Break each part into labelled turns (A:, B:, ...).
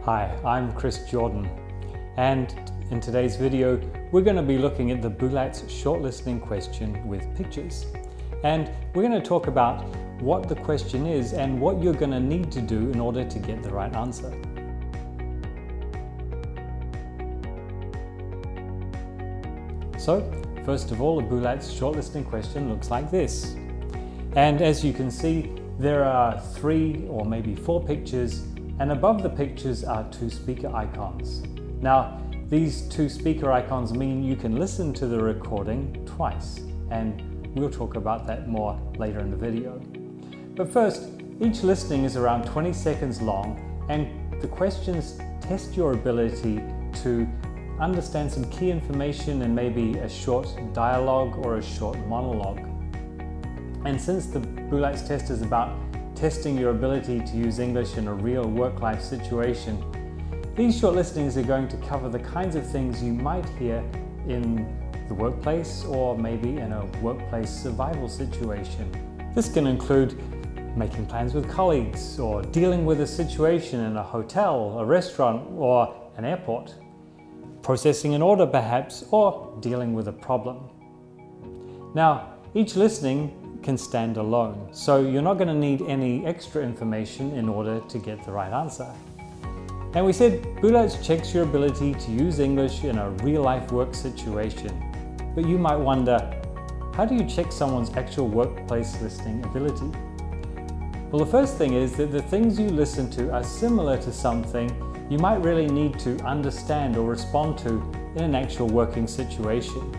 A: Hi, I'm Chris Jordan, and in today's video we're going to be looking at the BULATS shortlisting question with pictures. And we're going to talk about what the question is and what you're going to need to do in order to get the right answer. So, first of all, the BULATS shortlisting question looks like this. And as you can see, there are 3 or maybe 4 pictures, and above the pictures are 2 speaker icons. Now, these 2 speaker icons mean you can listen to the recording twice, and we'll talk about that more later in the video. But first, each listening is around 20 seconds long, and the questions test your ability to understand some key information and maybe a short dialogue or a short monologue. And since the BULATS test is about testing your ability to use English in a real work-life situation, these short listenings are going to cover the kinds of things you might hear in the workplace or maybe in a workplace survival situation. This can include making plans with colleagues or dealing with a situation in a hotel, a restaurant or an airport, processing an order perhaps, or dealing with a problem. Now, each listening can stand alone, so you're not going to need any extra information in order to get the right answer. And we said BULATS checks your ability to use English in a real-life work situation. But you might wonder, how do you check someone's actual workplace listening ability? Well, the first thing is that the things you listen to are similar to something you might really need to understand or respond to in an actual working situation.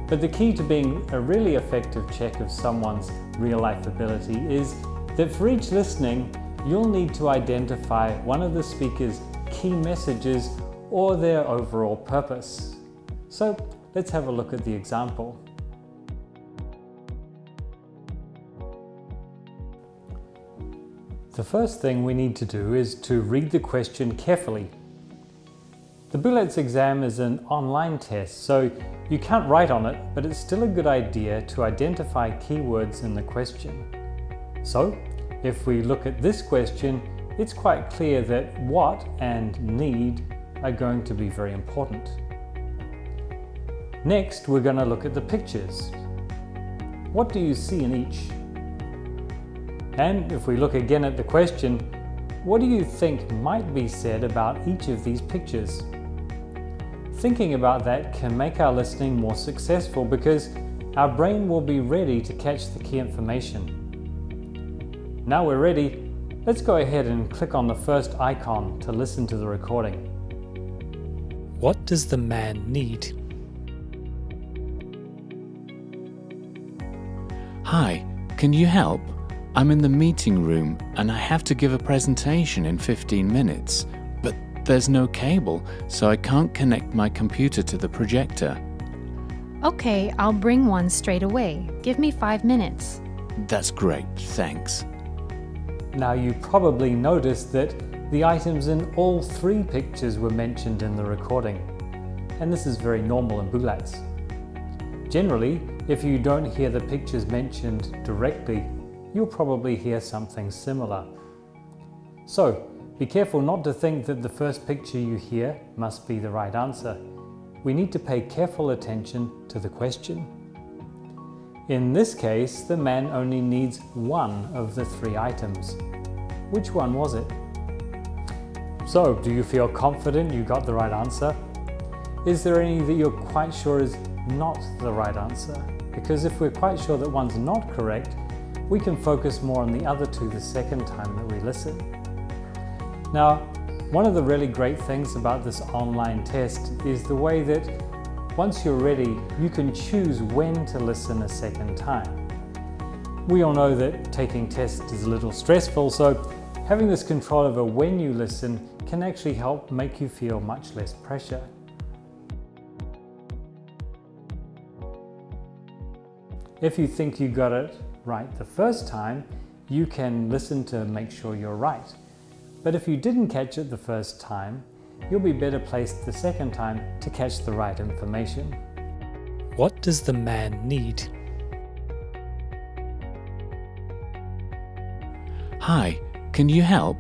A: But the key to being a really effective check of someone's real-life ability is that for each listening, you'll need to identify one of the speaker's key messages or their overall purpose. So let's have a look at the example. The first thing we need to do is to read the question carefully. The BULATS exam is an online test, so you can't write on it, but it's still a good idea to identify keywords in the question. So, if we look at this question, it's quite clear that what and need are going to be very important. Next, we're going to look at the pictures. What do you see in each? And if we look again at the question, what do you think might be said about each of these pictures? Thinking about that can make our listening more successful because our brain will be ready to catch the key information. Now we're ready, let's go ahead and click on the first icon to listen to the recording. What does the man need?
B: Hi, can you help? I'm in the meeting room and I have to give a presentation in 15 minutes, but there's no cable, so I can't connect my computer to the projector.
C: Okay, I'll bring one straight away. Give me 5 minutes.
B: That's great, thanks.
A: Now you probably noticed that the items in all 3 pictures were mentioned in the recording, and this is very normal in BULATS. Generally, if you don't hear the pictures mentioned directly, you'll probably hear something similar. So, be careful not to think that the first picture you hear must be the right answer. We need to pay careful attention to the question. In this case, the man only needs one of the 3 items. Which one was it? So, do you feel confident you got the right answer? Is there any that you're quite sure is not the right answer? Because if we're quite sure that one's not correct, we can focus more on the other 2 the second time that we listen. Now, one of the really great things about this online test is the way that once you're ready, you can choose when to listen a second time. We all know that taking tests is a little stressful, so having this control over when you listen can actually help make you feel much less pressure. If you think you got it right the first time, you can listen to make sure you're right. But if you didn't catch it the first time, you'll be better placed the second time to catch the right information.
D: What does the man need?
B: Hi, can you help?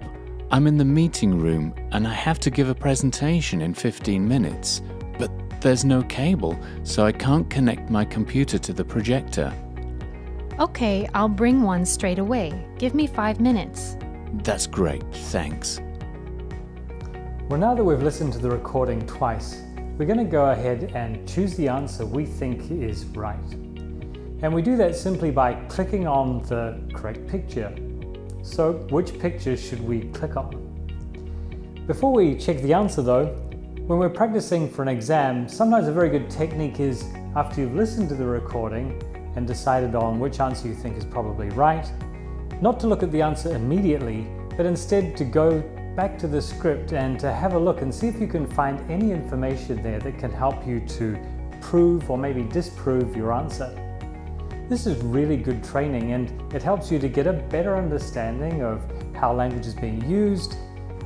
B: I'm in the meeting room and I have to give a presentation in 15 minutes, but there's no cable, so I can't connect my computer to the projector.
C: Okay, I'll bring one straight away. Give me 5 minutes.
B: That's great, thanks.
A: Well, now that we've listened to the recording twice, we're going to go ahead and choose the answer we think is right. And we do that simply by clicking on the correct picture. So, which picture should we click on? Before we check the answer though, when we're practicing for an exam, sometimes a very good technique is, after you've listened to the recording and decided on which answer you think is probably right, not to look at the answer immediately, but instead to go back to the script and to have a look and see if you can find any information there that can help you to prove or maybe disprove your answer. This is really good training, and it helps you to get a better understanding of how language is being used,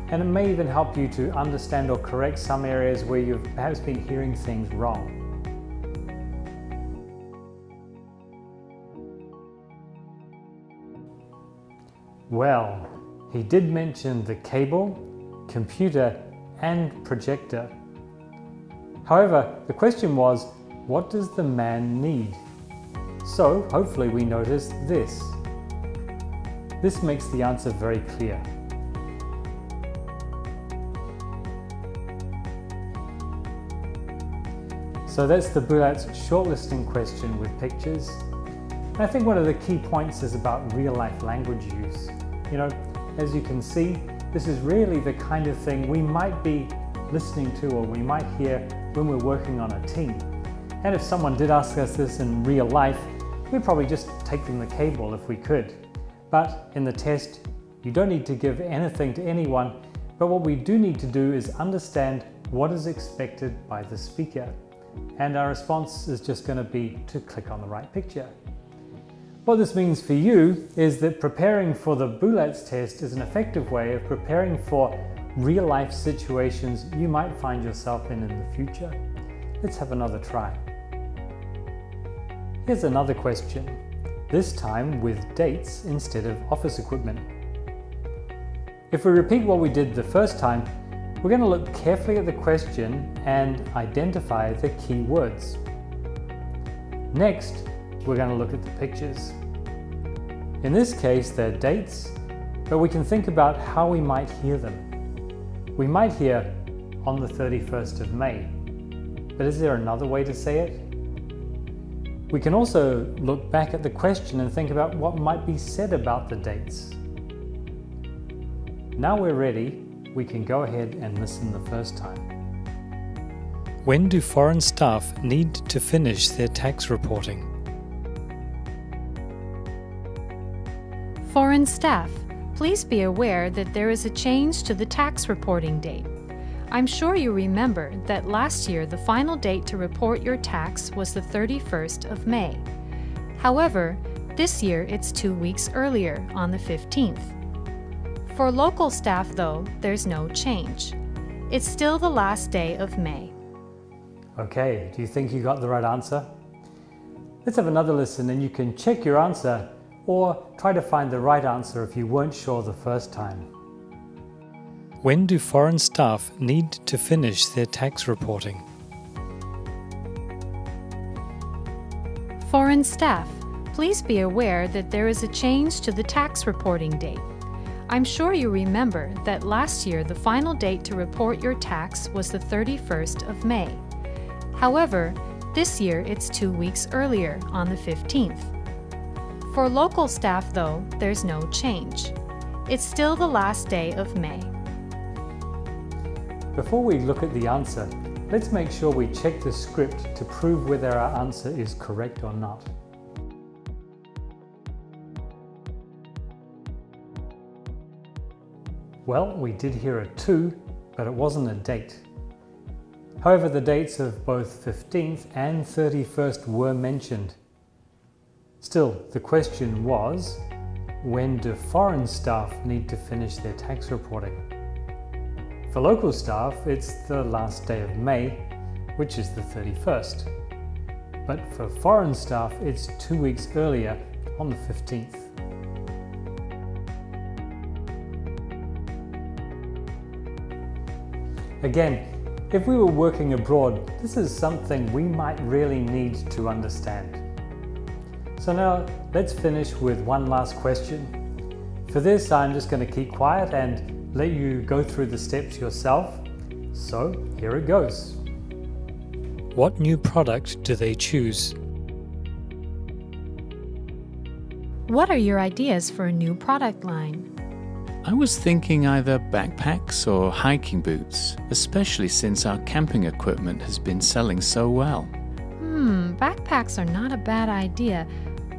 A: and it may even help you to understand or correct some areas where you've perhaps been hearing things wrong. Well, he did mention the cable, computer, and projector. However, the question was, what does the man need? So, hopefully we notice this. This makes the answer very clear. So that's the BULATS shortlisting question with pictures. And I think one of the key points is about real-life language use. You know, as you can see, this is really the kind of thing we might be listening to or we might hear when we're working on a team. And if someone did ask us this in real life, we'd probably just take them the cable if we could. But in the test, you don't need to give anything to anyone, but what we do need to do is understand what is expected by the speaker. And our response is just going to be to click on the right picture. What this means for you is that preparing for the BULATS test is an effective way of preparing for real-life situations you might find yourself in the future. Let's have another try. Here's another question, this time with dates instead of office equipment. If we repeat what we did the first time, we're going to look carefully at the question and identify the key words. Next, we're going to look at the pictures. In this case, they're dates, but we can think about how we might hear them. We might hear on the 31st of May, but is there another way to say it? We can also look back at the question and think about what might be said about the dates. Now we're ready, we can go ahead and listen the first time.
D: When do foreign staff need to finish their tax reporting?
C: Foreign staff, please be aware that there is a change to the tax reporting date. I'm sure you remember that last year the final date to report your tax was the 31st of May. However, this year it's 2 weeks earlier, on the 15th. For local staff though, there's no change. It's still the last day of May.
A: Okay, do you think you got the right answer? Let's have another listen and you can check your answer or try to find the right answer if you weren't sure the first time.
D: When do foreign staff need to finish their tax reporting?
C: Foreign staff, please be aware that there is a change to the tax reporting date. I'm sure you remember that last year the final date to report your tax was the 31st of May. However, this year it's 2 weeks earlier, on the 15th. For local staff though, there's no change. It's still the last day of May.
A: Before we look at the answer, let's make sure we check the script to prove whether our answer is correct or not. Well, we did hear a 2, but it wasn't a date. However, the dates of both 15th and 31st were mentioned. Still, the question was, when do foreign staff need to finish their tax reporting? For local staff, it's the last day of May, which is the 31st. But for foreign staff, it's 2 weeks earlier, on the 15th. Again, if we were working abroad, this is something we might really need to understand. So now let's finish with one last question. For this, I'm just going to keep quiet and let you go through the steps yourself. So here it goes.
D: What new product do they choose?
C: What are your ideas for a new product line?
B: I was thinking either backpacks or hiking boots, especially since our camping equipment has been selling so well.
C: Backpacks are not a bad idea.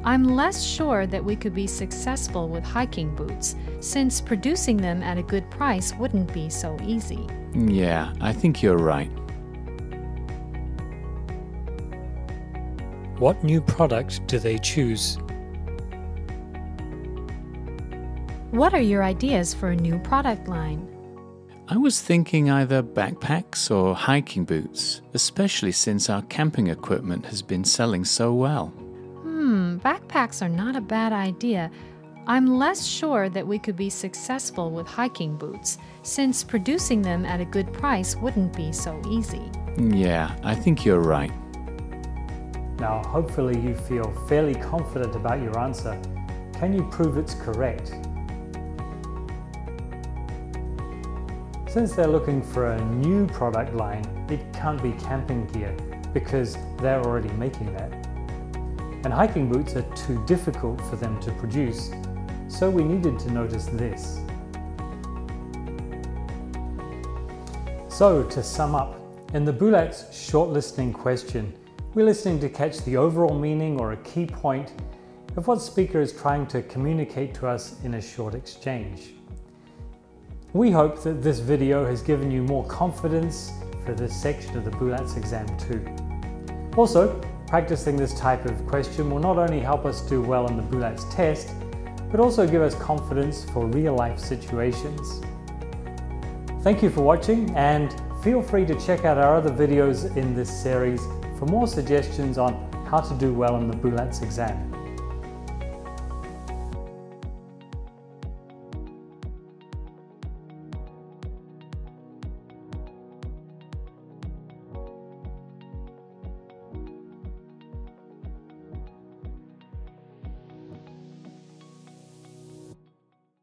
C: I'm less sure that we could be successful with hiking boots, since producing them at a good price wouldn't be so easy.
B: Yeah, I think you're right.
D: What new product do they choose?
C: What are your ideas for a new product line?
B: I was thinking either backpacks or hiking boots, especially since our camping equipment has been selling so well.
C: Backpacks are not a bad idea. I'm less sure that we could be successful with hiking boots, since producing them at a good price wouldn't be so easy.
B: Yeah, I think you're right.
A: Now, hopefully you feel fairly confident about your answer. Can you prove it's correct? Since they're looking for a new product line, it can't be camping gear because they're already making that. And hiking boots are too difficult for them to produce, so we needed to notice this. So, to sum up, in the BULATS short listening question, we're listening to catch the overall meaning or a key point of what speaker is trying to communicate to us in a short exchange. We hope that this video has given you more confidence for this section of the BULATS exam too. Also, practicing this type of question will not only help us do well on the BULATS test, but also give us confidence for real-life situations. Thank you for watching, and feel free to check out our other videos in this series for more suggestions on how to do well in the BULATS exam.